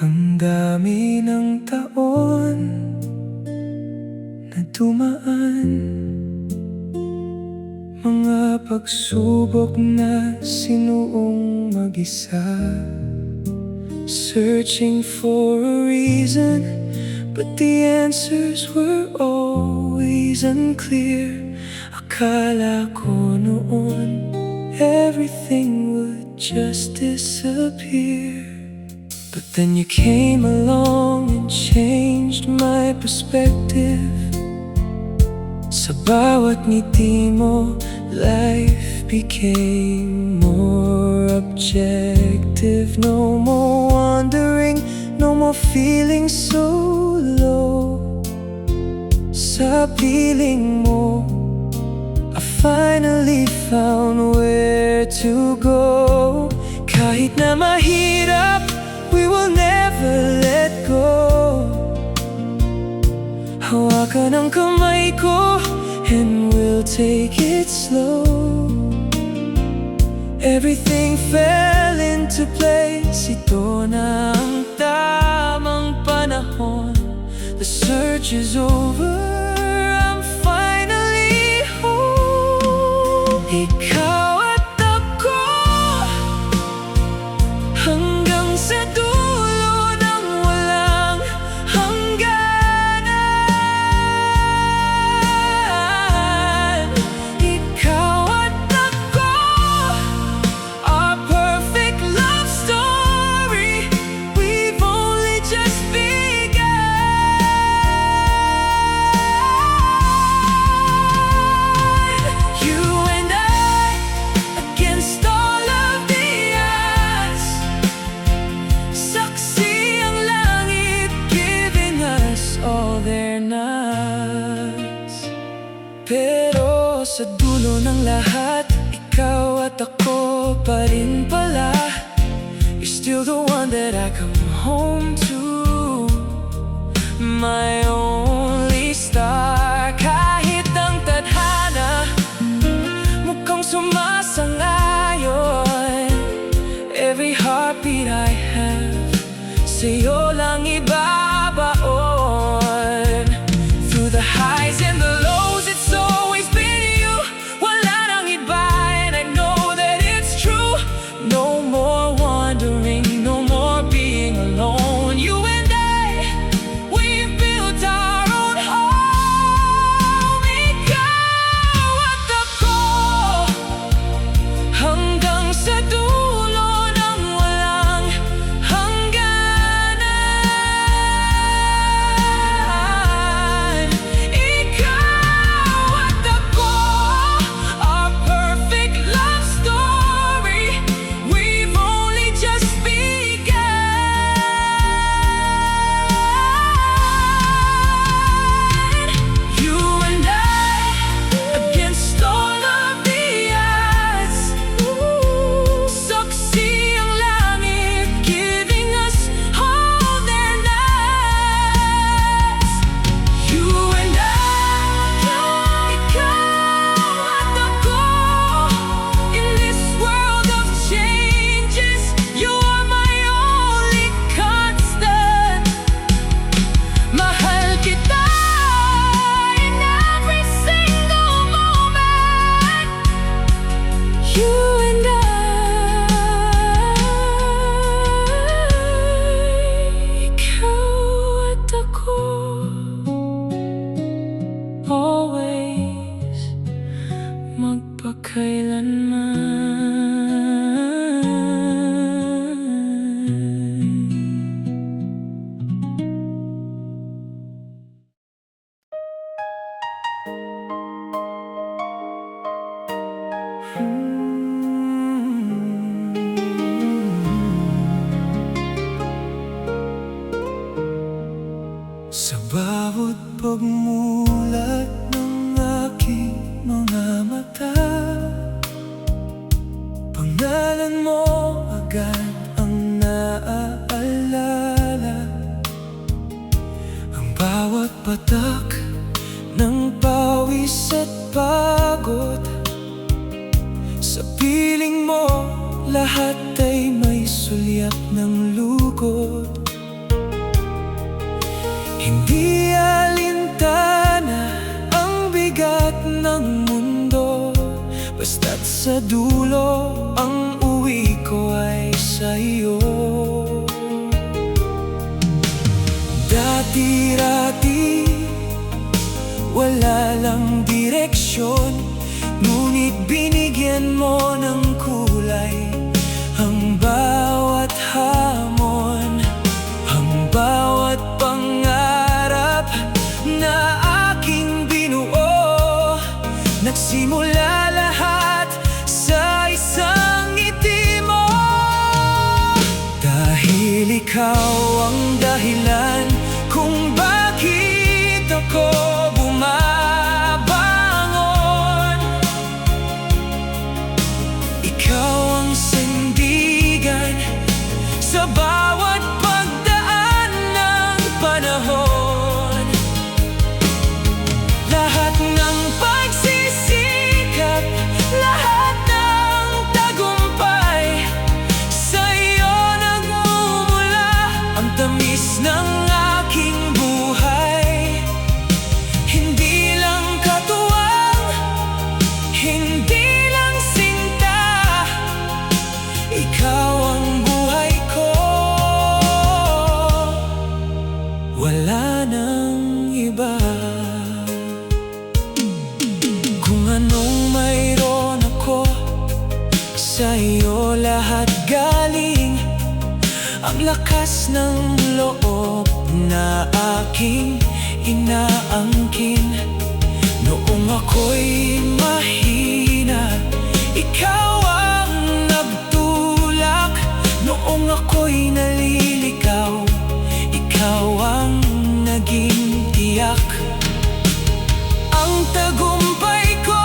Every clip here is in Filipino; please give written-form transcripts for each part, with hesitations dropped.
Ang dami ng taon na dumaan, mga pagsubok na sinuong mag-isa, searching for a reason, but the answers were always unclear. Akala ko noon everything would just disappear, but then you came along and changed my perspective. Sa bawat ngiti mo, life became more objective. No more wandering, no more feeling so low. Sa piling mo, I finally found where to go. Kahit na mahirap, we will never let go. Hawakan ang kamay ko, and we'll take it slow. Everything fell into place. Ito na ang tamang panahon. The search is over, I'm finally home. Ikaw at ako, hanggang sa dulo ng walang hangganan. Ikaw at ako, our perfect love story. We've only just begun. You and I, against all of the odds. Saksi ang langit, giving us all their nods. Pero sa dulo ng lahat, ikaw at ako pa rin pala. You're still the one that I come home to, my only star. Kahit ang tadhana mukhang sumasangayon, every heartbeat I have, sa'yo lang ibabaon. Through the highs and the lows, it's always been you. Wala nang iba, and I know that it's true. No more wandering, no more being alone. You and I, we've built our own home. Ikaw at ako, hanggang sa dulo ng walang hangganan. Ikaw at ako, our perfect love story. We've only just begun. You and I, against all of the odds. Saksi ang langit, giving us all their nods. You and I, ikaw at ako, in this world of changes, you are my only constant. Mahal kita in every single moment. You and I, ikaw at ako, always, magpakailanman. Sa bawat pagmulat ng aking mga mata, pangalan mo agad ang naaalala. Ang bawat patak ng pawis at pagod. Sa piling mo, lahat ay may sulyap ng lugod. Hindi alintana ang bigat ng mundo, basta't sa dulo ang uwi ko ay sa'yo. Dati-rati wala lang direksyon, ngunit binigyan mo ng kulay ang bawat hamon, ang bawat pangarap na aking binuo. Nagsimula lahat sa isang ngiti mo, dahil ikaw ang dahilan kung bakit ako bumabangon. Ikaw ang sandigan sa bawat pagdaan ng panahon. Lahat ng pagsisikap, lahat ng tagumpay, sa'yo nagmumula ang tamis ng aking buhay. Hindi lang katuwang, hindi lang sinta, ikaw ang buhay ko. Wala nang iba. Kung anong mayroon ako, sa'yo lahat galing. Ang lakas ng loob na aking inaangkin. Noong ako'y mahina, ikaw ang nagtulak. Noong ako'y naliligaw, ikaw ang naging tiyak. Ang tagumpay ko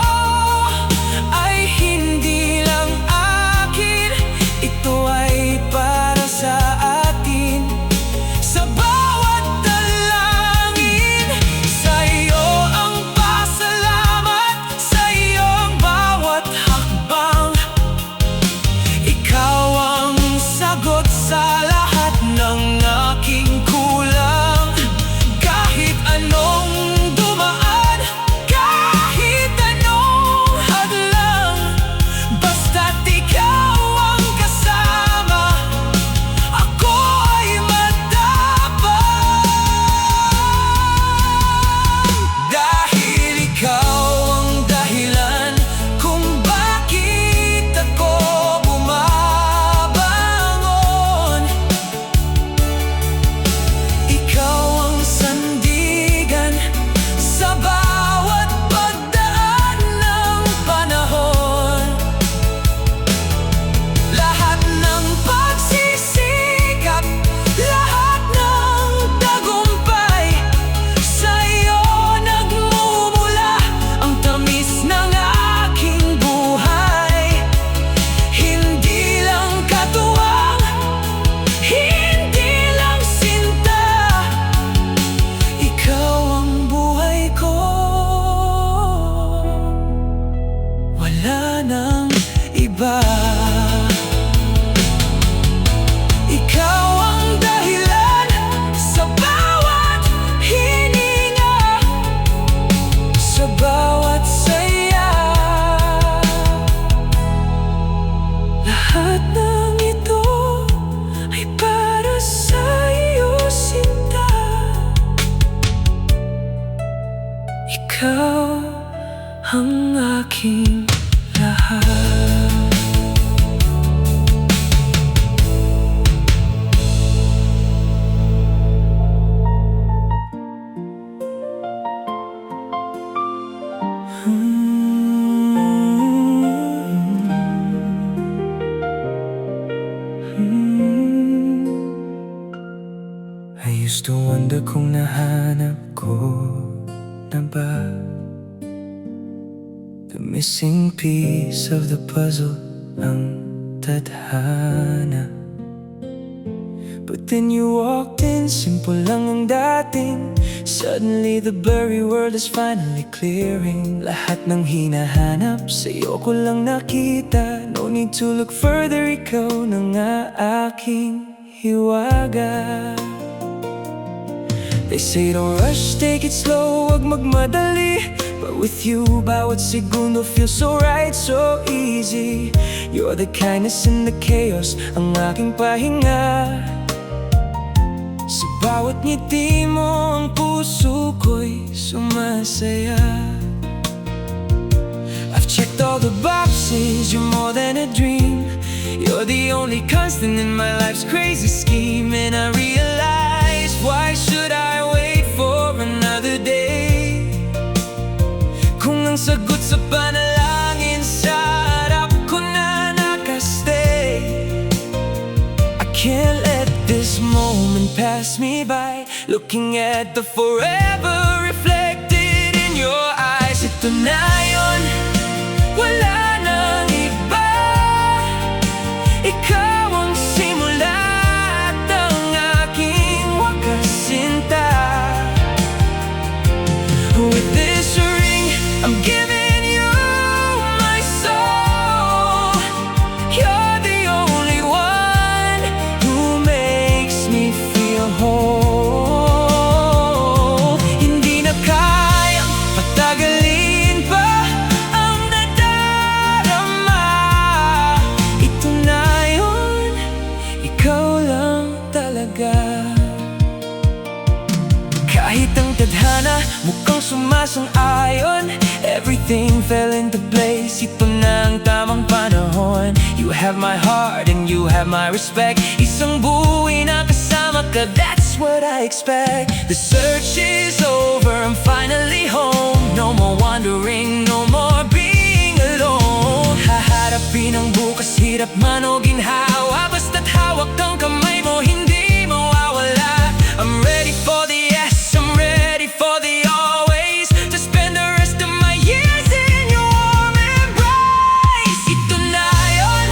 ay hindi lang akin, ito ay para sa atin. Sa bawat dalangin, sa'yo ang pasalamat, sa'yo ang bawat hakbang. Ikaw ang sagot sa lahat ng aking kulang. Kahit anong dumaan, kahit anong hadlang, basta't ikaw ang kasama, ako ay matapang. Dahil ikaw ang dahilan kung bakit ako bumabangon. Ikaw ang sandigan sa bawat pagdaan ng panahon. Lahat ng pagsisikap, lahat ng tagumpay, sa'yo nagmumula ang tamis ng aking buhay. Hindi lang katuwang, hindi lang sinta, ikaw ang buhay ko. Wala nang iba. Ikaw ang dahilan sa bawat hininga, sa bawat saya. Lahat ng ito ay para sa iyo, sinta. Ikaw ang aking lahat. I used to wonder kung nahanap ko na ba the missing piece of the puzzle, ang tadhana. But then you walked in, simple lang ang dating. Suddenly the blurry world is finally clearing. Lahat ng hinahanap sa'yo ko lang nakita. No need to look further, ikaw na nga aking hiwaga. They say don't rush, take it slow, wag magmadali. But with you, bawat segundo feels so right, so easy. You're the kindness in the chaos, ang aking pahinga. Sa bawat ngiti mo, ang puso ko'y sumasaya. I've checked all the boxes, you're more than a dream. You're the only constant in my life's crazy scheme. And I realize, why should I wait for another day? Kung ang sagot sa panalangin sa harap ko na nakastay. I can't let this moment pass me by, looking at the forever reflected in your eyes. Ito na yun, wala nang iba. Ikaw ang simula at ang aking wakas sinta. With this ring, I'm giving you my soul. You're the only one who makes me feel whole. Hindi na kayang patagalin pa ang nadarama. Ito na yun, ikaw lang talaga. Kahit ang tadhana mukhang sumasang-ayon, everything fell into place. Ito na ang tamang panahon. You have my heart and you have my respect. Isang buhay na kasama ka, that's what I expect. The search is over, I'm finally home. No more wandering, no more being alone. Haharapin ang bukas, hirap man o ginhawa. Basta't hawak ang kamay mo, hindi mawawala. I'm ready for the yes, I'm ready for the always, to spend the rest of my years in your warm embrace. Ito na yun,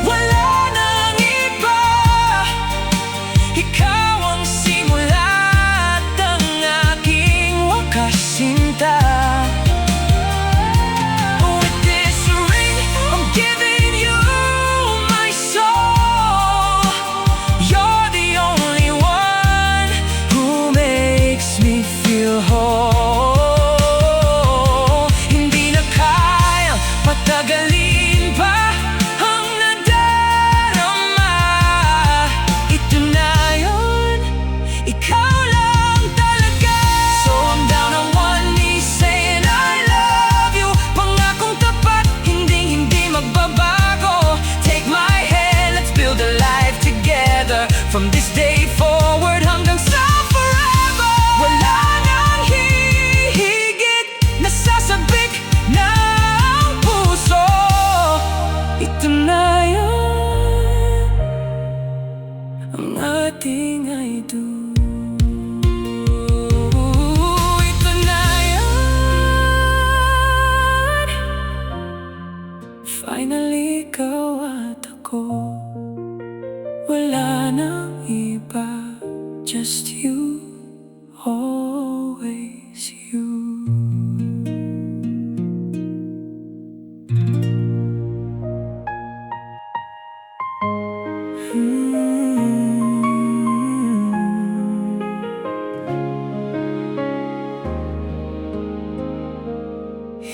wala nang iba. Ikaw ang simula at ang aking wakas sinta. With this ring, I'm giving you my soul. You're the only one who makes me feel whole. Hindi na kayang patagalin pa ang nadarama. Ito na yun, ikaw lang talaga. So I'm down on one knee saying I love you. Pangakong tapat, hindi magbabago. Take my hand, let's build a life together. From this day forward hanggang sa forever. Wala nang hihigit, nasasabik na ang puso. Ito na yun, ang ating I do. Ito na yun, finally ikaw at ako. Wala nang iba, just you, always you.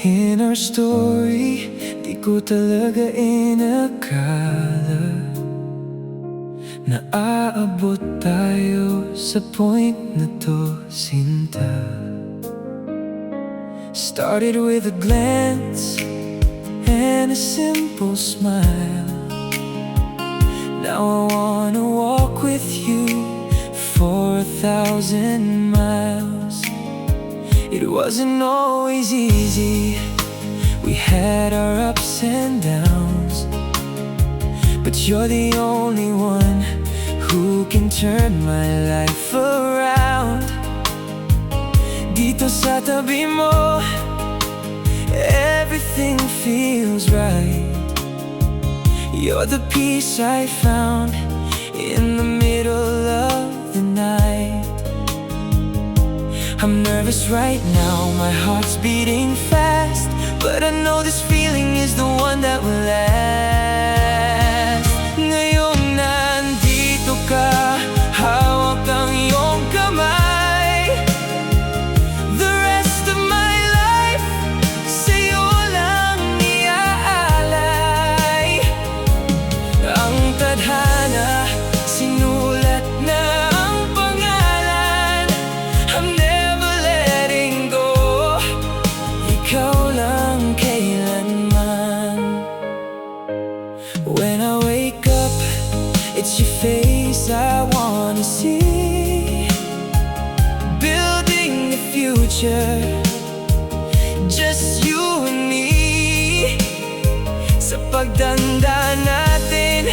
In our story, di ko talaga inakala na aabot tayo sa point na to, sinta. Started with a glance and a simple smile. Now I wanna walk with you for 1,000 miles. It wasn't always easy, we had our ups and downs, but you're the only one who can turn my life around. Dito sa tabi mo, everything feels right. You're the peace I found in the middle of the night. I'm nervous right now, my heart's beating fast, but I know this feeling is the one that will last. Ngayong nandito ka, hawak ang iyong kamay. The rest of my life, sa'yo lang iaalay. Ang tadhana, sinulat na ang pangalan. I'm never letting go, ikaw lang kailanman. When I wake up, it's your face I wanna see. Building the future, just you and me. Sa pagtanda natin,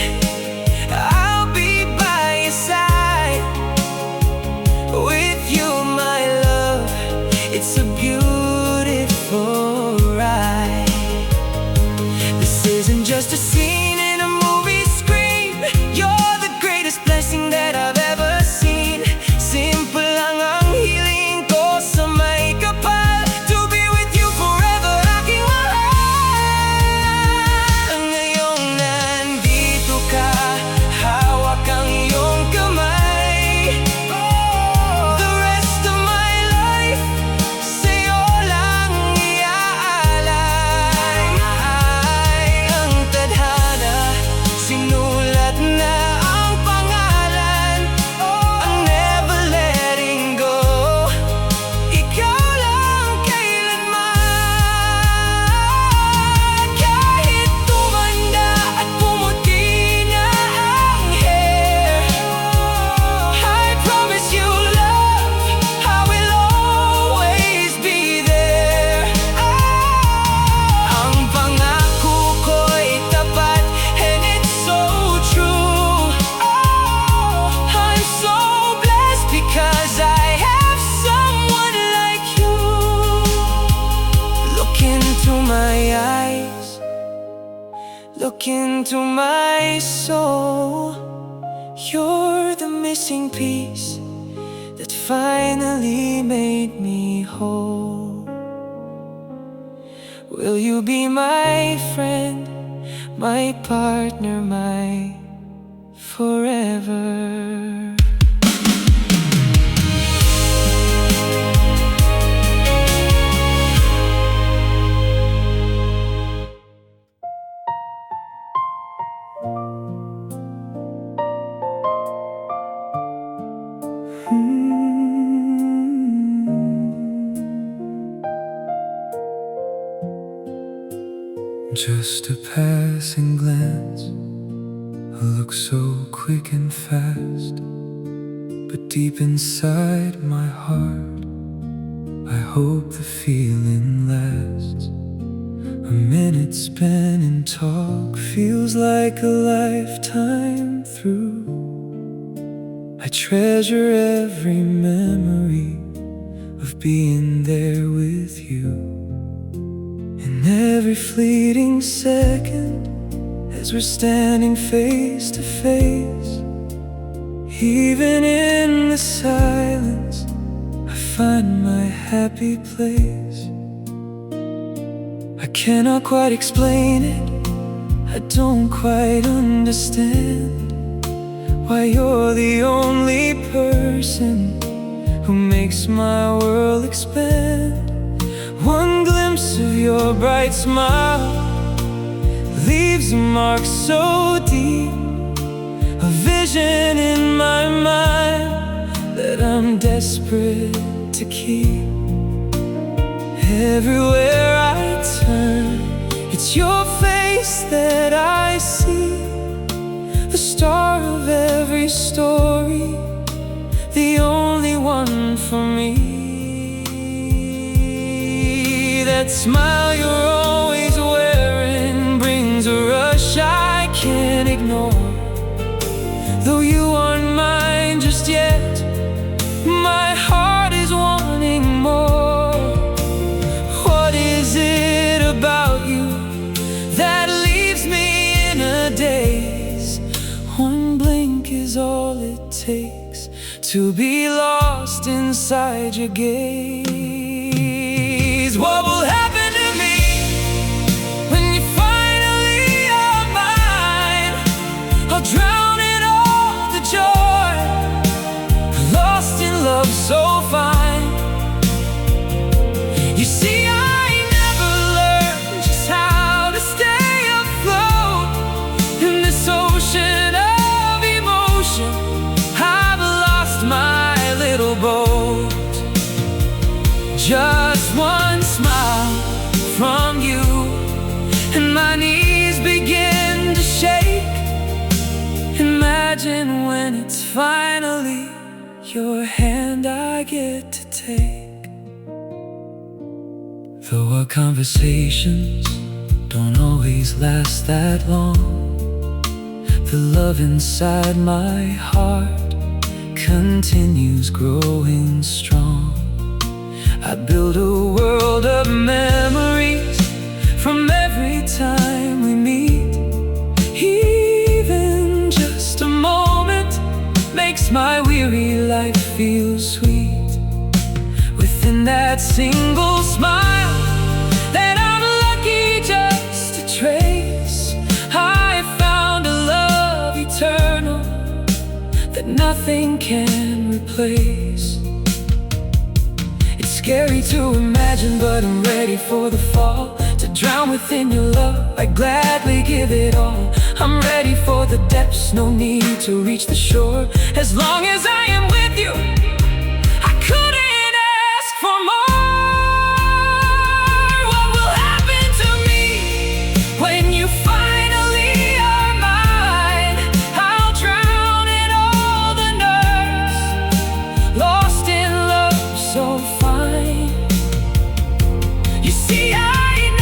I'll be by your side. With you, my love, it's a beautiful ride. This isn't just a scene in a movie screen. You're the greatest blessing that I've ever seen. Simple lang ang hiling ko sa may kapal, to be with you forever, aking mahal. Ngayong nandito ka, hawak ang iyong kamay. The rest of my life, sa'yo lang iaalay. Ang tadhana, sinulat na ang pangalan. I'm never letting go, ikaw lang kailanman. Kahit tumanda at pumuti na ang hair, I promise you, love, I will always be there. Ang pangako ko'y tapat, and it's so true. I'm so blessed because I have someone like you. Look into my eyes, look into my soul. You're the missing piece that finally made me whole. Will you be my friend, my partner, my forever? Just a passing glance, a look so quick and fast, but deep inside my heart, I hope the feeling lasts. A minute spent in talk feels like a lifetime through. I treasure every memory of being there with you. In every fleeting second, as we're standing face to face, even in the silence, I find my happy place. I cannot quite explain it, I don't quite understand why you're the only person who makes my world expand. One glimpse of your bright smile leaves a mark so deep, a vision in my mind that I'm desperate to keep. Everywhere I turn, it's your face that I see, the star of every story, the only one for me. That smile you're always wearing brings a rush I can't ignore. Though you aren't mine just yet, my heart is wanting more. What is it about you that leaves me in a daze? One blink is all to be lost inside your gaze. What will happen to me when you finally are mine? I'll drown in all the joy, lost in love so fine. You see, I never learned just how to stay afloat in this ocean of emotion. I've lost my little boat. Just one smile from you, and my knees begin to shake. Imagine when it's finally your hand I get to take. Though our conversations don't always last that long, the love inside my heart continues growing strong. I build a world of memories from every time we meet. Even just a moment makes my weary life feel sweet. Within that single smile that I'm lucky just to trace, I found a love eternal that nothing can replace. It's scary to imagine, but I'm ready for the fall. To drown within your love, I gladly give it all. I'm ready for the depths, no need to reach the shore. As long as I am with you, I couldn't ask for more. What will happen to me when you finally are mine? I'll drown in all the nerves, lost in love so fine. You see, I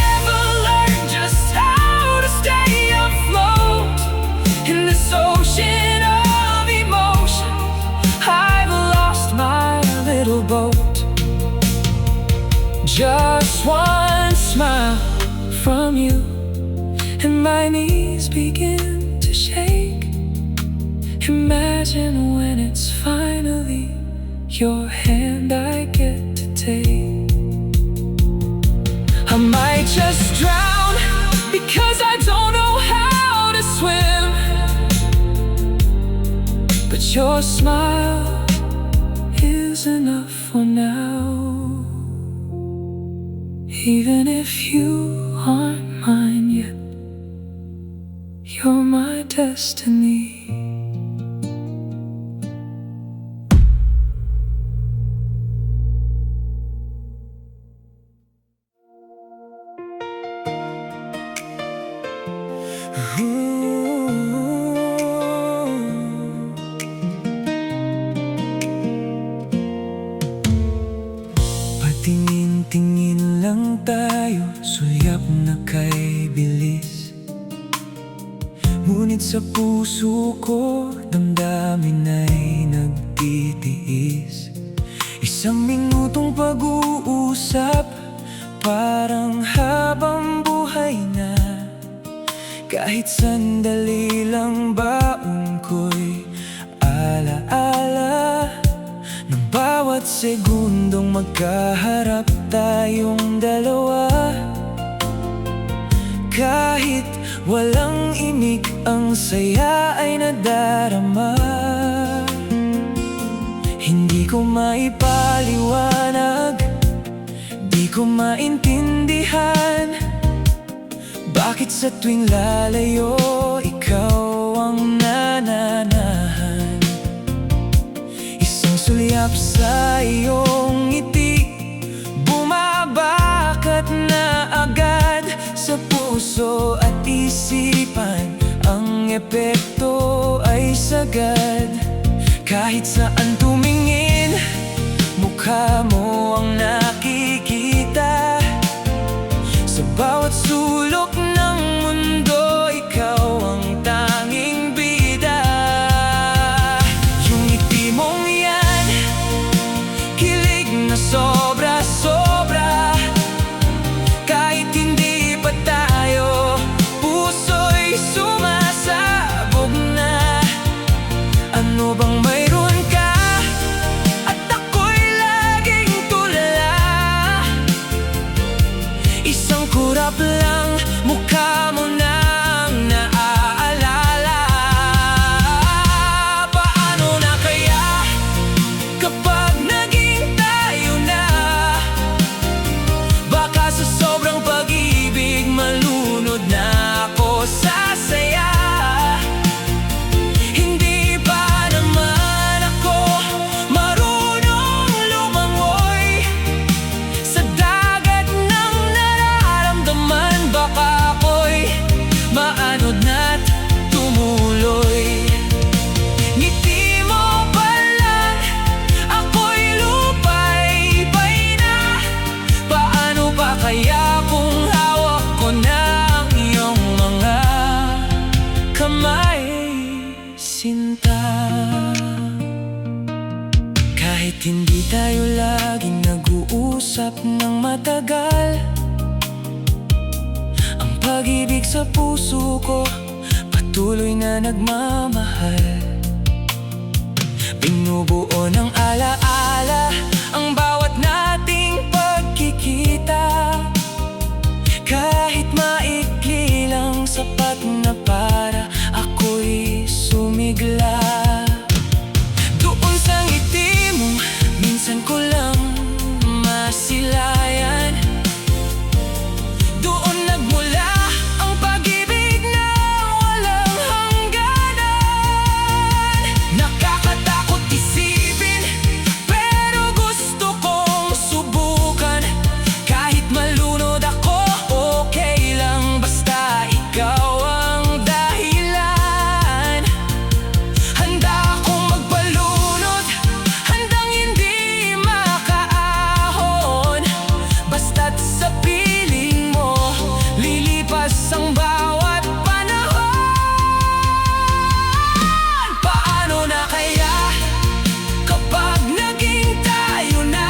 never learned just how to stay afloat in this ocean of emotion. I've lost my little boat. Just one smile from you, and my knees begin to shake. Imagine when it's finally your hand I get to take. I might just drown because I don't know how to swim, but your smile is enough for now. Even if you aren't mine yet, you're my destiny. Patingin-tingin lang tayo, sulyap na kay bilis. Ngunit sa puso ko, damdamin ay nagtitiis. Isang minutong pag-uusap, parang habang buhay na. Kahit sandali lang baon ko'y alaala ng bawat segundong magkaharap tayong dalawa. Kahit walang imik, ang saya ay nadarama. Hindi ko maipaliwanag, di ko maintindihan bakit sa tuwing lalayo, ikaw ang nananahan. Isang sulyap sa iyong ngiti, bumabakat na agad sa puso at isipan. Ang epekto ay sagad. Kahit saan tumingin, mukha mo ang nakikita. Sa bawat sulok ng mundo, ikaw ang tanging bida. Yung ngiti mong yan, kilig na sobra-sobra. Kahit hindi pa tayo, puso'y sumasabog na. Ano bang mayroon ka Kahit hindi tayo laging nag-uusap ng matagal, ang pag-ibig sa puso ko patuloy na nagmamahal. Binubuo ng alaala ang bawat nating pagkikita. Kahit maikli lang, sapat na para ako'y sumigla. Doon sa ngiti mo, minsan ko lang masilayan. Doon nagmula ang pag-ibig na walang hangganan. Nakakatakot isipin, pero gusto kong subukan. Kahit malunod ako, okay lang, basta ikaw ang dahilan. Handa akong magbalunod, handang hindi makaahon. Basta't sa piling mo, lilipas ang bawat panahon. Paano na kaya kapag naging tayo na?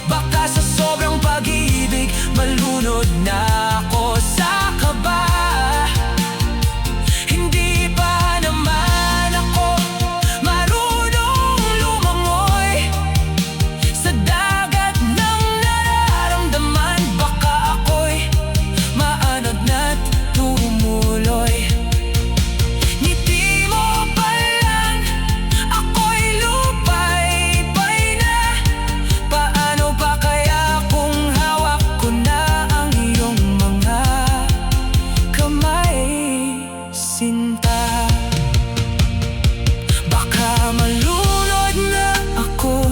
Baka sa sobrang pag-ibig, malunod na ako sa kaba. Hindi pa naman ako marunong lumangoy sa dagat ng nararamdaman. Baka ako'y maanod na't tumuloy. Ngiti mo pa lang, ako'y lupay-pay na. Paano pa kaya kung hawak ko na ang iyong mga kamay, sinta? Baka malunod na ako,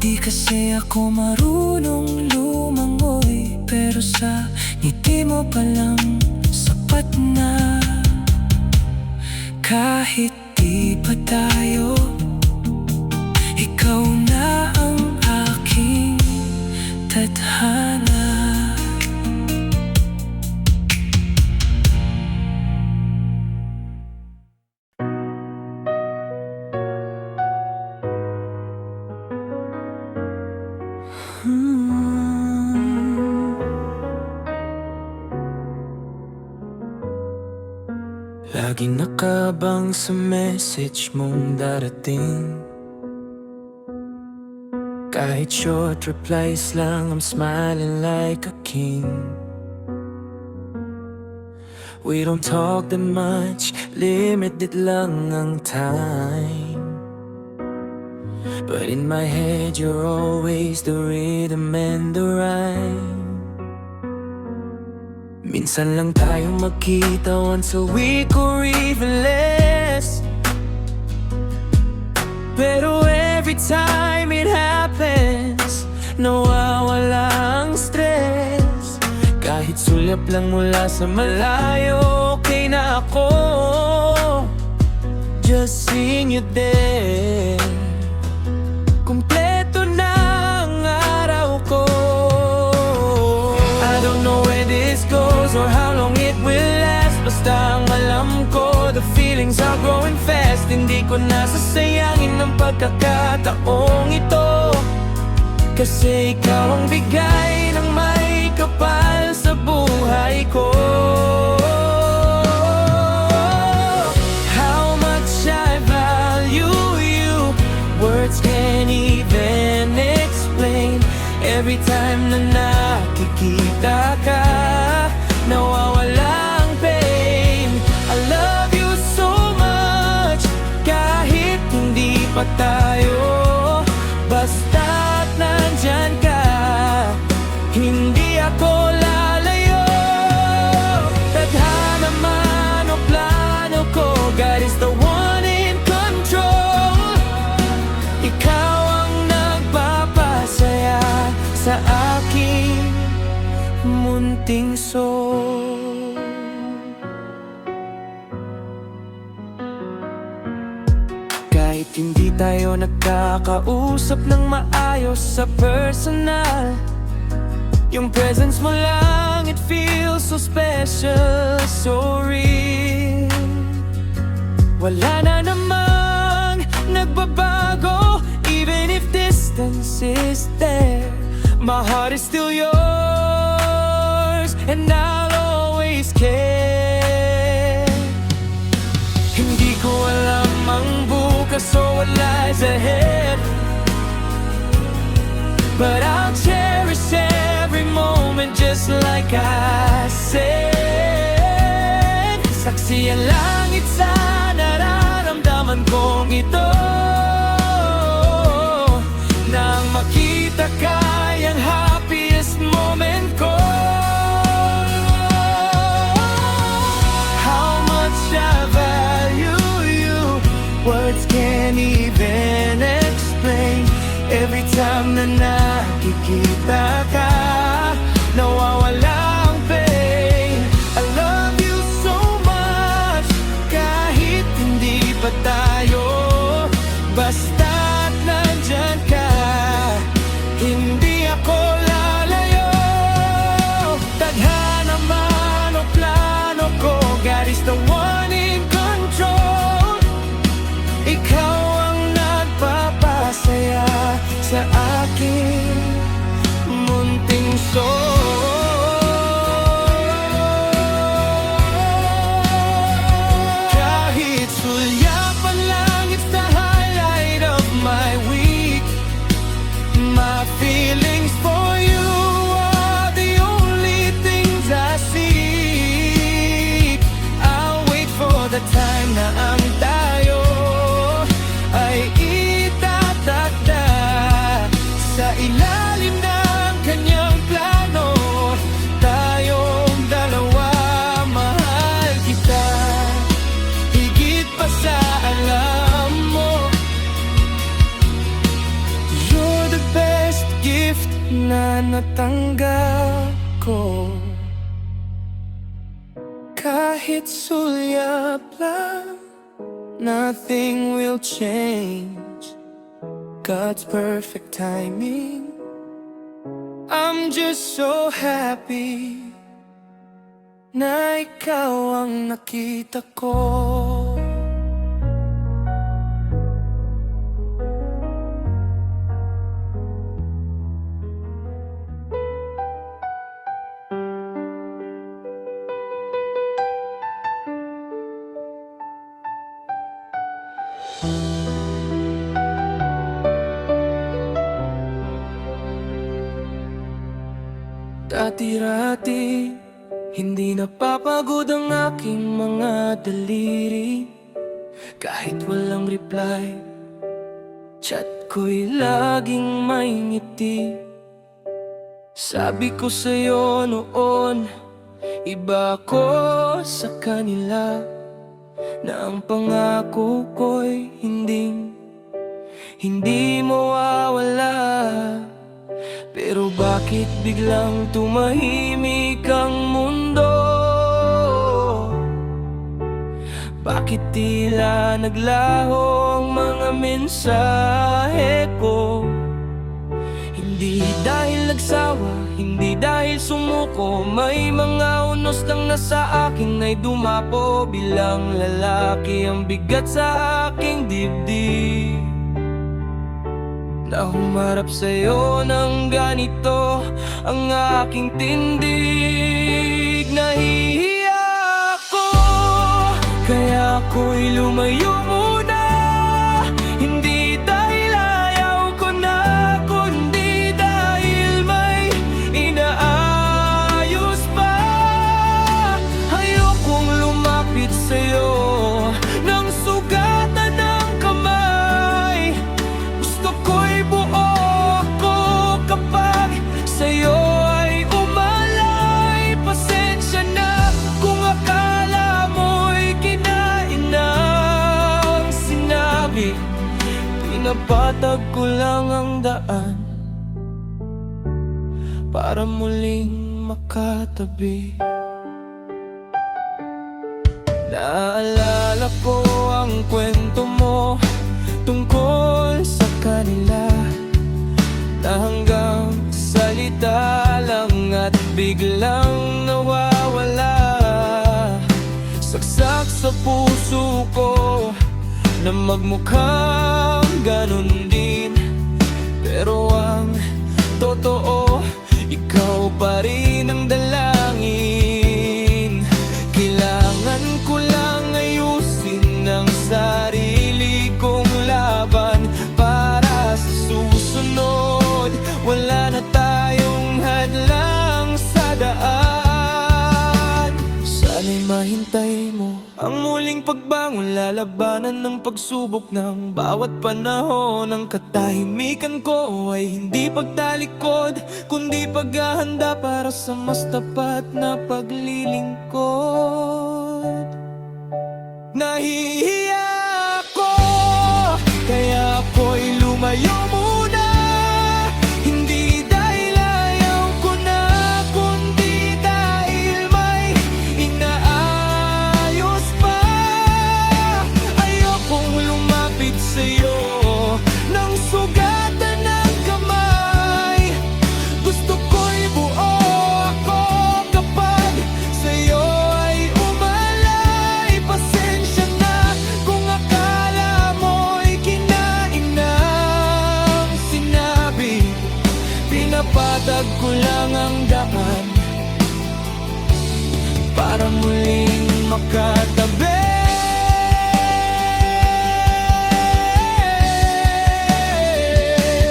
di kasi ako marunong lumangoy. Pero sa ngiti mo pa lang, sapat na. Kahit di pa tayo, ikaw na ang aking tadhana. Laging nakabang sa message mong darating. Kahit short replies lang, I'm smiling like a king. We don't talk that much, limited lang ang time. But in my head you're always the rhythm and the rhyme. Minsan lang tayo magkita, once a week or even less. Pero every time it happens, nawawala ang stress. Kahit sulyap lang mula sa malayo, okay na ako. Just seeing you there, kumpleto na ang araw ko. I don't know where this goes or how long it will last. Basta ang alam ko, the feelings are growing fast. Hindi ko nasasayangin ang pagkakataong ito, kasi ikaw ang bigay ng may kapal sa buhay ko. How much I value you, words can't even explain. Every time na nakikita ka, nawawala ang pain. I love you so much, kahit hindi pa tayo. Basta't nandyan ka, hindi ako lalayo. Tadhana man o plano ko, God is the one in control. Ikaw ang nagpapasaya sa aking munting soul. Kahit hindi tayo nagkakausap ng maayos sa personal, yung presence mo lang, it feels so special, so real. Wala na namang nagbabago, my heart is still yours, and I'll always care. Hindi ko alam ang bukas o what lies ahead, but I'll cherish every moment just like I said. Saksi ang langit sa nararamdaman kong ito, nang makita ka yung happiest moment ko. How much I value you, words can't even explain. Every time na nakikita ka, nawawala ang pain. I love you so much, kahit hindi pa tayo, basta't nandyan ka, hindi ako lalayo. Tadhana man o plano ko, God is the one in control. Ikaw ang nagpapasaya sa aking munting soul. Kahit sulyap ang langit sa highlight of my week, my feelings for you are the only things I seek. I'll wait for the time na ang tayo ay itatakda sa ilalim ng kanyang plano. Tayong dalawa, mahal kita higit pa sa alam mo. You're the best gift na natanggap ko. Kahit sulyap lang, nothing will change God's perfect timing. I'm just so happy na ikaw ang nakita ko. Dati-rati, hindi napapagod ang aking mga daliri. Kahit walang reply, chat ko'y laging may ngiti. Sabi ko sa'yo noon, iba ko sa kanila, na ang pangako ko'y hindi mawawala. Pero bakit biglang tumahimik ang mundo? Bakit tila naglaho ang mga mensahe ko? Hindi dahil nagsawa, hindi dahil sumuko, may mga unos lang na sa akin ay dumapo. Bilang lalaki ang bigat sa aking dibdib, na humarap sa'yo ng ganito ang aking tindig. Nahihiya ako, kaya ako'y lumayo muna. Hindi dahil ayaw ko na, kundi dahil may inaayos pa. Ayokong lumapit sa'yo ng sugatan ng kamay. Gusto ko'y buo ko kapag sa'yo ay umalay. Pasensya na kung akala mo'y kinain ng sinabi. Pinapatag ko lang ang daan para muling makatabi. Naalala ko ang kwento mo tungkol sa kanila, na hanggang salita lang at biglang nawawala. Saksak sa puso ko na magmukhang ganun din, pero ang totoo kong lalabanan ng pagsubok ng bawat panahon. Ang katahimikan ko ay hindi pagtalikod, kundi paghahanda para sa mas tapat na paglilingkod. Nahihiya ako, kaya ako'y lumayo muna. Hindi dahil ayaw ko na, kundi dahil may inaayos pa. Ayokong lumapit sa'yo ng sugatan ng kamay. Gusto ko'y buo ako kapag sa'yo ay umalay. Pasensya na kung akala mo'y kinain ng sinabi. Pinapatag ko lang ang daan para muling makatabi.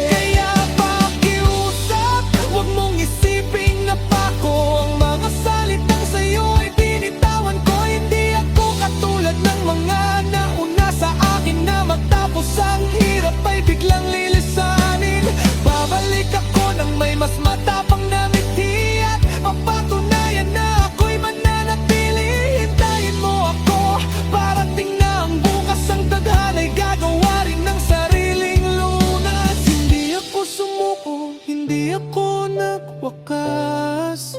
Kaya pakiusap, huwag mong isiping napako ang mga salitang sa'yo ay binitawan ko. Hindi ako katulad ng mga nauna sa akin na matapos ang hirap ay biglang lilisanin. Babalik ako ng may mas matapang na ngiti at mapatunayan na ako'y mananatili. Hintayin mo ako, parating na ang bukas, ang tadhana'y gagawa rin ng sariling lunas. Hindi ako sumuko, hindi ako nagwakas.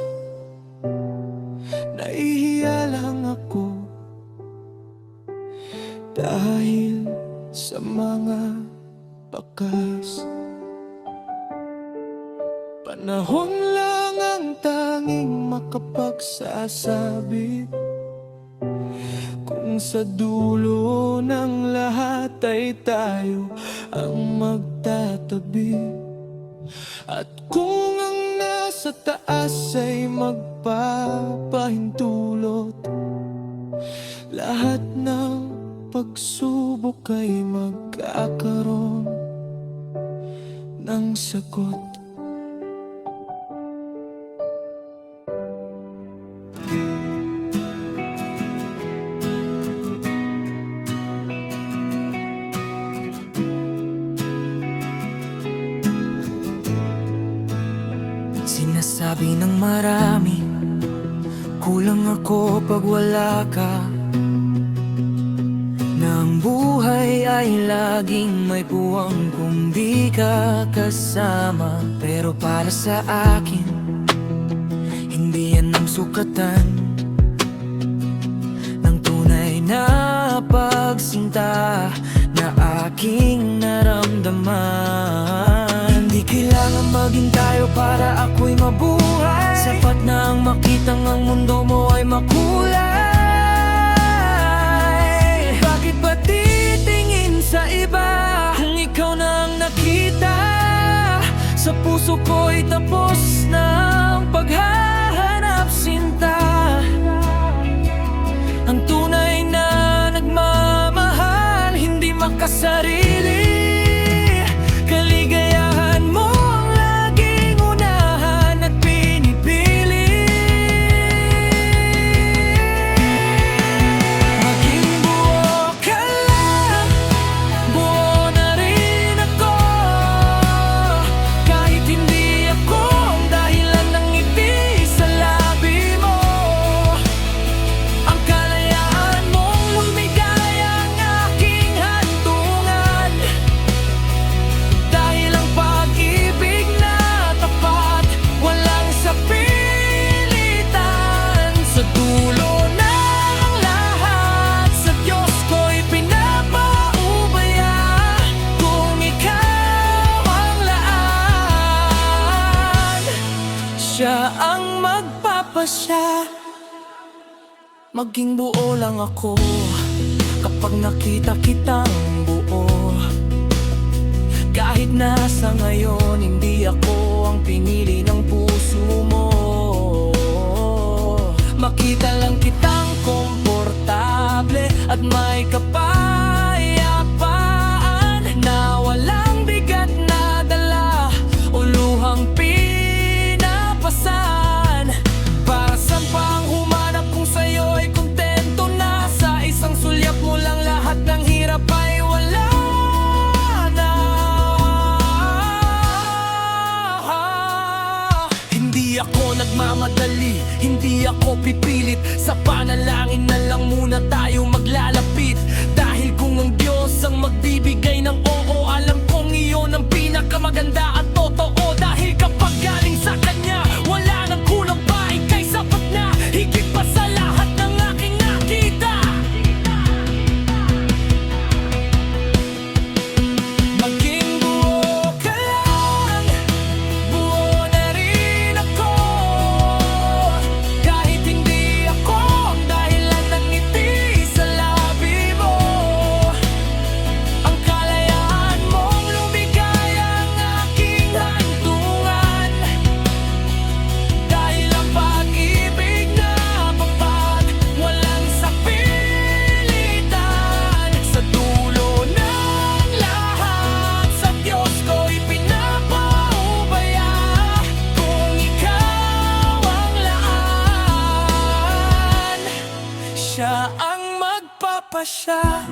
Nahihiya lang ako dahil sa mga bakas. Panahon lang ang tanging makapagsasabi kung sa dulo ng lahat ay tayo ang magtatabi. At kung ang nasa taas ay magpapahintulot, lahat ng pagsubok ay magkakaroon ng sagot. Sinasabi ng marami, kulang ako pag wala ka, na ang buhay ay laging may puwang kung di ka kasama. Pero para sa akin, hindi yan ang sukatan ng tunay na pagsinta na aking naramdaman. Hindi kailangan maging tayo para ako'y mabuhay. Sapat na ang makitang ang mundo mo ay makulay. Bakit ba titingin sa iba kung ikaw na ang nakita? Sa puso ko'y tapos na ang paghahanap sinta. Ang tunay na nagmamahal, hindi makasarili. Kaligayahan mo ang laging unahan at pinipili. Maging buo ka lang, buo na rin ako. Kahit hindi ako ang dahilan ng ngiti sa labi mo, ang kalayaan mong lumigaya ang aking hantungan. Dahil ang pag-ibig na tapat, walang sapilitan. Sa dulo ng lahat, sa Diyos ko'y pinapaubaya. Kung ikaw ang laan, siya ang magpapasya. Maging buo lang ako kapag nakita kitang buo. Kahit nasa ngayon, hindi ako ang pinili ng puso mo. Makita lang kitang komportable at may kapayapaan, na walang bigat na dala o luhang pinapasan. Para saan pang humanap kung sa'yo ay kontento na? Sa isang sulyap mo lang di ako pipilit. Sa panalangin na lang muna tayo maglalapit. Dahil kung ang Diyos ang magbibigay ng oo, alam kong iyon ang pinakamaganda at totoo. Dahil kapag galing sa Kanya, wala nang kulang pa, ika'y sapat na, higit pa sa lahat ng aking nakita. Maging buo ka lang, buo na rin ako. Kahit hindi ako ang dahilan ng ngiti sa labi mo, ang kalayaan mong lumigay ang aking hantungan. Dahil ang pag-ibig na papat, walang sapilitan. Sa dulo ng lahat, sa Diyos ko'y pinapaubaya. Kung ikaw ang laan, Siya ang magpapasya.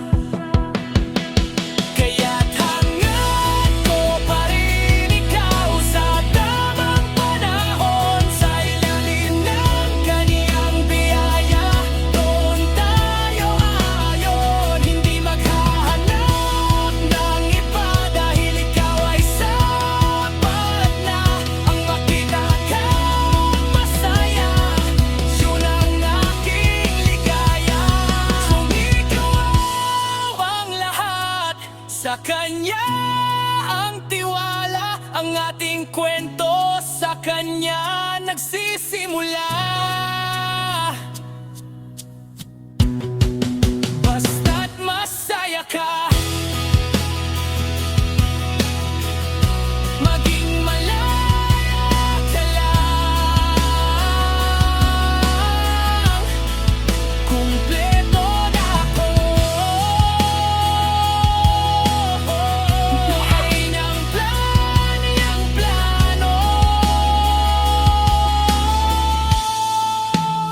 Kaya't hangad ko pa rin ikaw sa tamang panahon. Sa ilalim ng Kaniyang biyaya, doon tayo ayon. Hindi maghahanap ng iba, dahil ikaw ay sapat na. Ang makita kang masaya, yun ang aking ligaya. Kung ikaw ang lahat, sa Kanya ang tiwala. Ang ating kwento sa Kanya nagsisimula. Basta't masaya ka, maging malaya ka lang, kumpleto na ako. Buhay ng plano,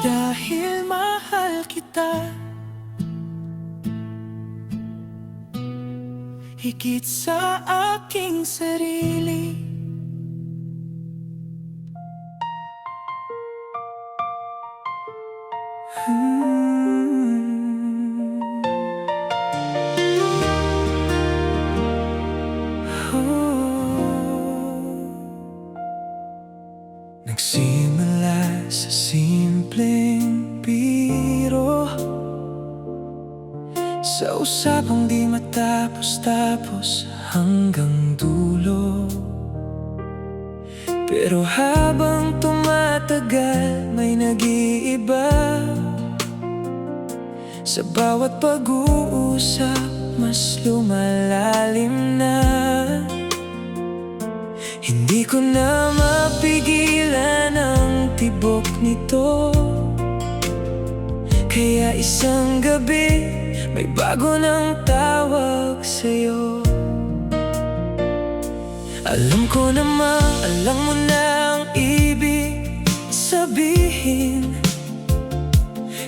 dahil mahal kita higit sa aking sarili. Nagsimula sa simpleng biro, sa usapang di matapos-tapos hanggang dulo. Pero habang tumatagal, may nag-iiba. Sa bawat pag-uusap, mas lumalalim na. Hindi ko na mapigilan ang tibok nito. Kaya isang gabi, may bago ng tawag sa'yo. Alam ko namang alam mo na ang ibig sabihin,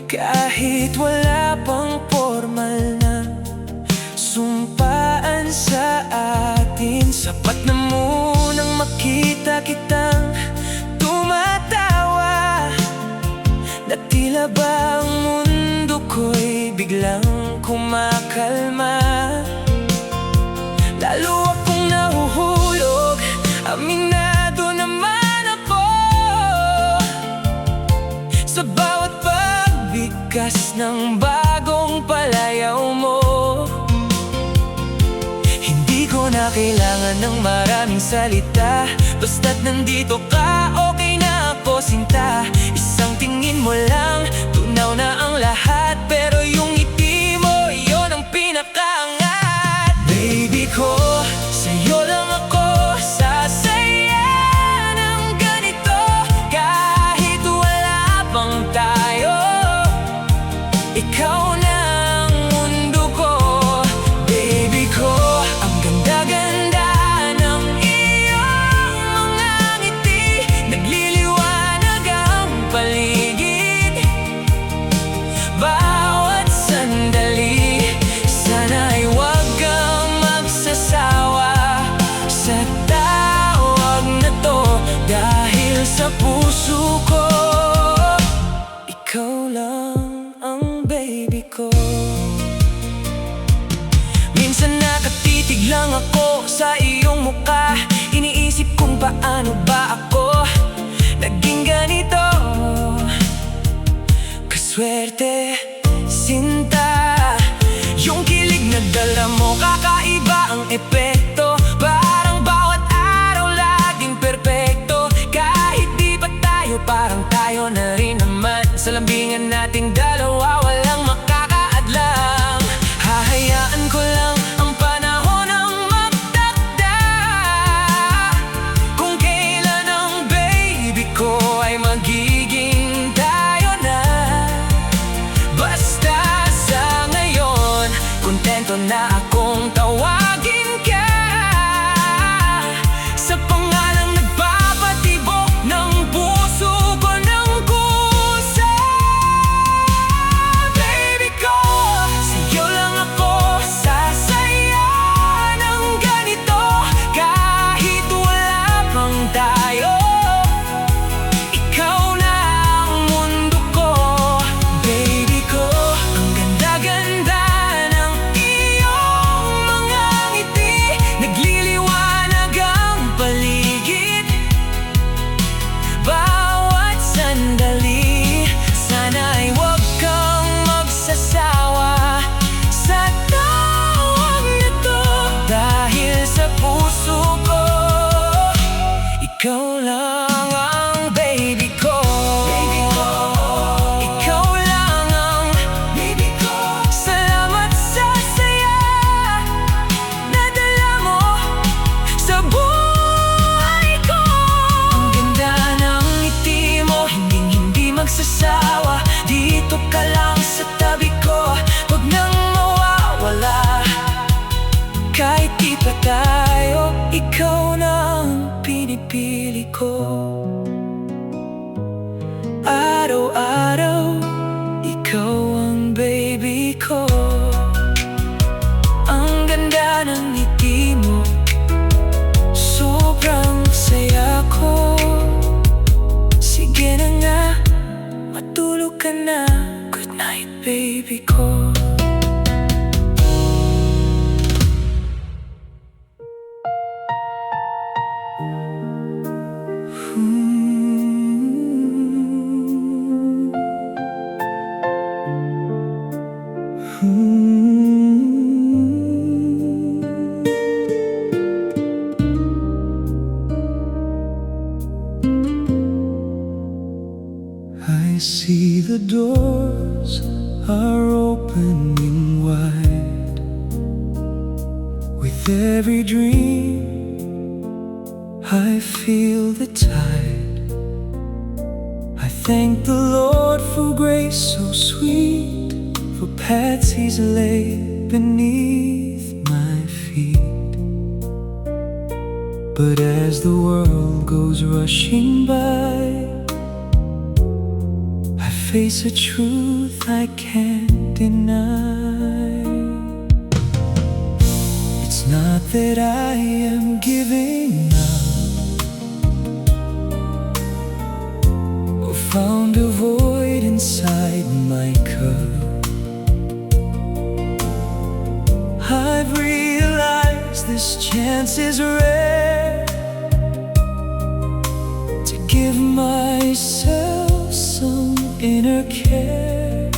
kahit wala pang formal na sumpaan sa atin. Sapat na munang makita kitang tumatawa, na tila ba ang mundo ko'y biglang kumakalma. Lalo akong nahuhulog, aminado naman ako, sa bawat pagbigkas ng bagong palayaw mo. Hindi ko na kailangan ng maraming salita, basta't nandito ka, okay na ako sinta. Isang tingin mo lang, tunaw na ang lahat. Pero yung ngiti mo, iyon ang pinakaangat. Baby ko, sa'yo lang ako sasaya ng ganito. Kahit wala pang tayo, ikaw na ang mundo ko. Baby ko, ang ganda-ganda ng iyong mga ngiti, nagliliwanag ang paligid. Bawat sandali, sana'y huwag kang magsasawa sa tawag na to. Dahil sa puso ko, ikaw lang ang baby ko. Minsan nakatitig lang ako sa iyong mukha, iniisip kung paano ba ako naging ganito. Kaswerte, sinta, yung kilig na dala mo, kakaiba ang epekto. Parang bawat araw laging perpekto. Kahit di pa tayo, parang tayo na rin naman. Sa lambingan nating dalawa, walang makakaadlang. Hahayaan ko lang ang panahon ang magtakda kung kailan ang baby ko ay magiging tayo na. Basta sa ngayon, kontento na akong tawagin ka sa pangalang nagpapatibok ng puso ko ng kusa. Baby ko, sa'yo lang ako sasaya ng ganito. Kahit wala pang tayo, ikaw na ang mundo ko. Baby ko, ang ganda-ganda ng iyong mga ngiti, nagliliwanag ang paligid. Bawat sandali, sana'y huwag kang magsasawa sa tawag na to. Dahil sa puso ko, ikaw lang ang baby ko. Ikaw lang ang baby ko. Salamat sa saya na dala mo sa buhay ko. Ang ganda ng ngiti mo, hinding-hindi magsasawa. Dito ka lang sa tabi ko, huwag nang mawawala. Kahit di pa tayo, ikaw na ang pinipili ko. Araw-araw, ikaw ang baby ko. Ang ganda ng ngiti mo, sobrang saya ko. Sige na nga, matulog ka na. Good night, baby ko. I see the doors are opening wide. With every dream, I feel the tide. I thank the Lord for grace so sweet, for paths He's laid beneath my feet. But as the world goes rushing by, I face a truth I can't deny. It's not that I am giving up or found a void inside my cup. I've realized this chance is rare to give myself some inner care.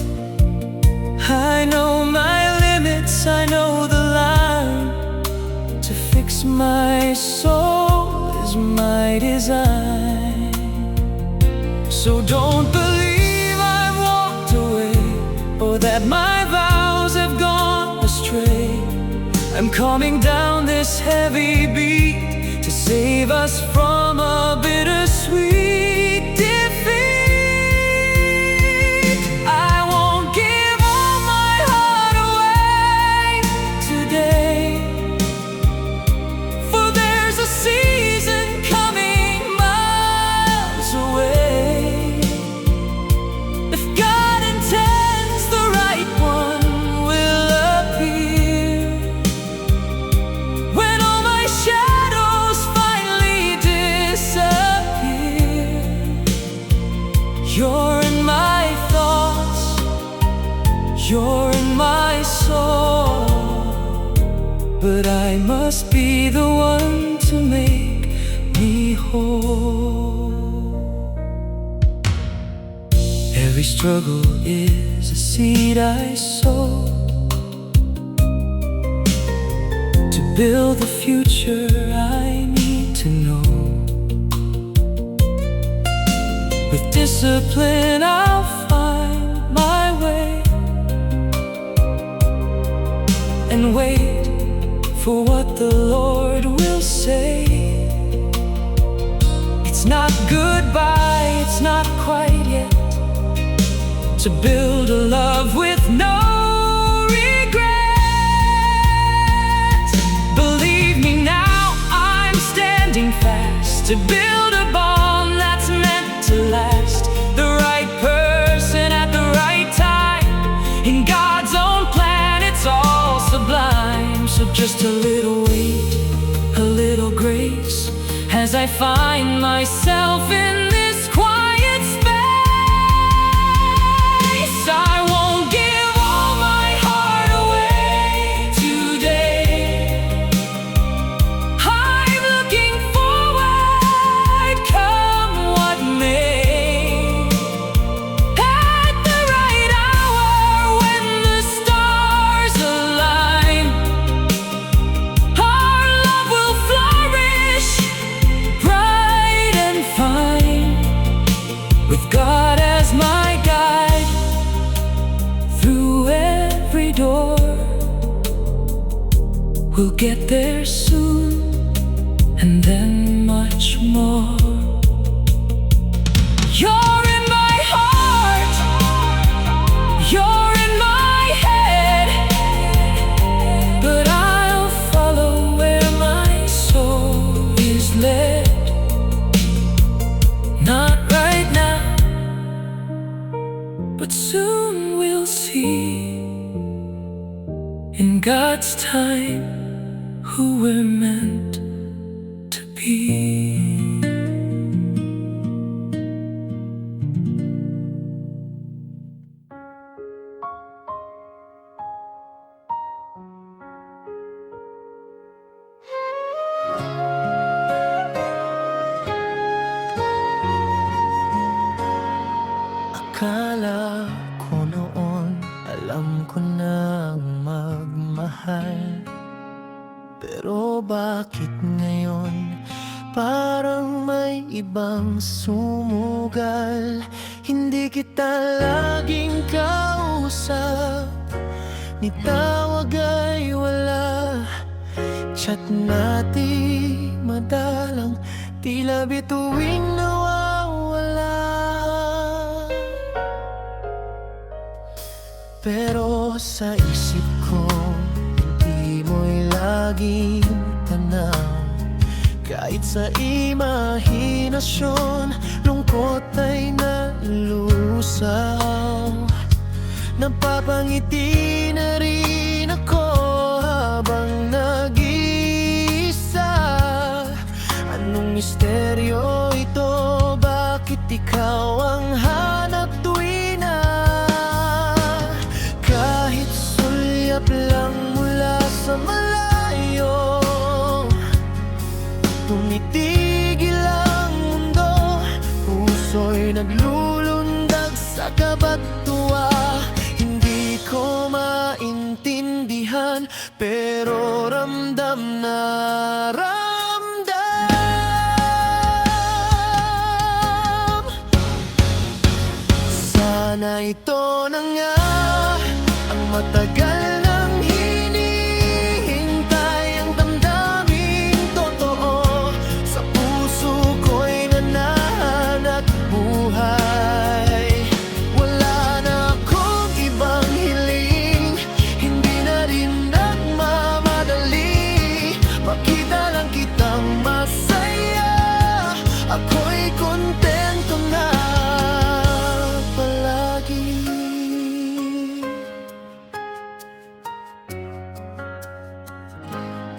I know my limits, I know the line. To fix my soul is my design. So don't believe I've walked away, or that my vows have gone astray. I'm calming down this heavy beat to save us from a bittersweet defeat. I won't give all my heart away today, for there's a season coming miles away. If God intends, the right one will appear. When all my shadows finally disappear, must be the one to make me whole. Every struggle is a seed I sow to build the future I need to know. With discipline I'll find my way and wait for what the Lord will say. It's not goodbye, it's not quite yet, to build a love with no regrets. Believe me now, I'm standing fast to build a bond that's meant to last. The right person at the right time, in God's own plan, it's all sublime. So just a little wait, a little grace, as I find myself in this quiet space. I won't give all my heart away today. I'm looking forward, come what may. At the right hour, when the stars align, our love will flourish, bright and fine, with God as my guide through every door. We'll get there soon, and then much more. You're in my heart, you're in my head, but I'll follow where my soul is led. Not right now, but soon we'll see, in God's time, who we're meant to be. Akala ko noon, alam ko nang magmahal. Pero bakit ngayon, parang may ibang sumugal? Hindi kita laging kausap, ni tawag ay wala. Chat natin madalang, tila bituing nawawala. Pero sa isip ko, hindi mo'y laging tanaw. Kahit sa imahinasyon, lungkot ay nalusaw. Napapangiti na rin ako habang nag-iisa. Anong misteryo ito? Bakit ikaw ang hanap tuwina? Kahit sulyap lang mula sa malayo, tumitigil ang mundo. Puso'y naglulundag sa kabatuwa. Hindi ko maintindihan, pero ramdam na ramdam. Sana ito na nga ang matagal nang hinihintay, ang damdaming totoo. Sa puso ko'y nanahanap buhay. Wala na akong ibang hiling, hindi na rin nagmamadali. Makita lang kitang masaya, ako'y kontento na palagi.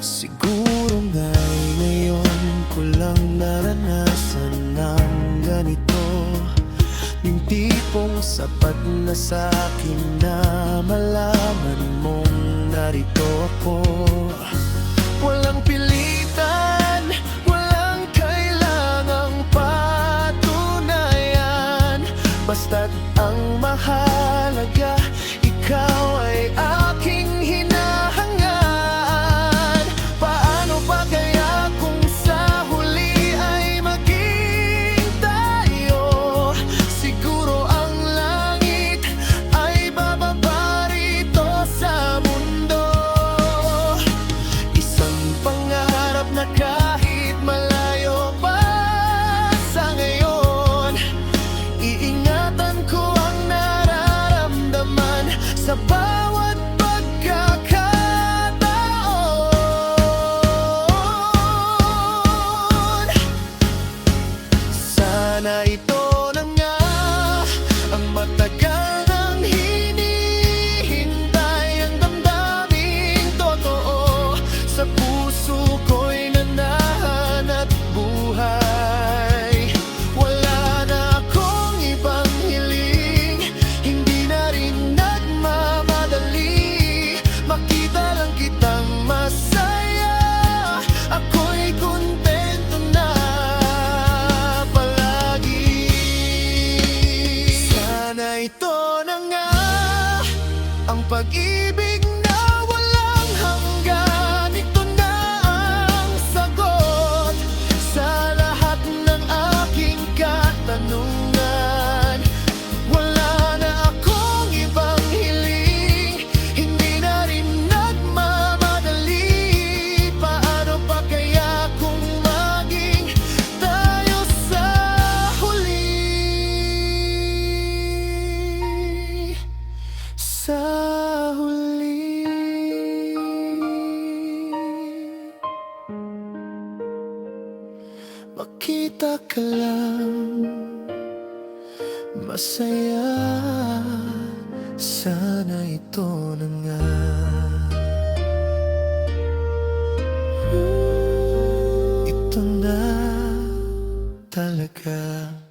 Siguro nga'y ngayon ko lang naranasan ng ganito, yung tipong sapat na sa'kin na malaman mong narito ako. Walang makita ka lang masaya. Sana ito na nga. Ito na talaga.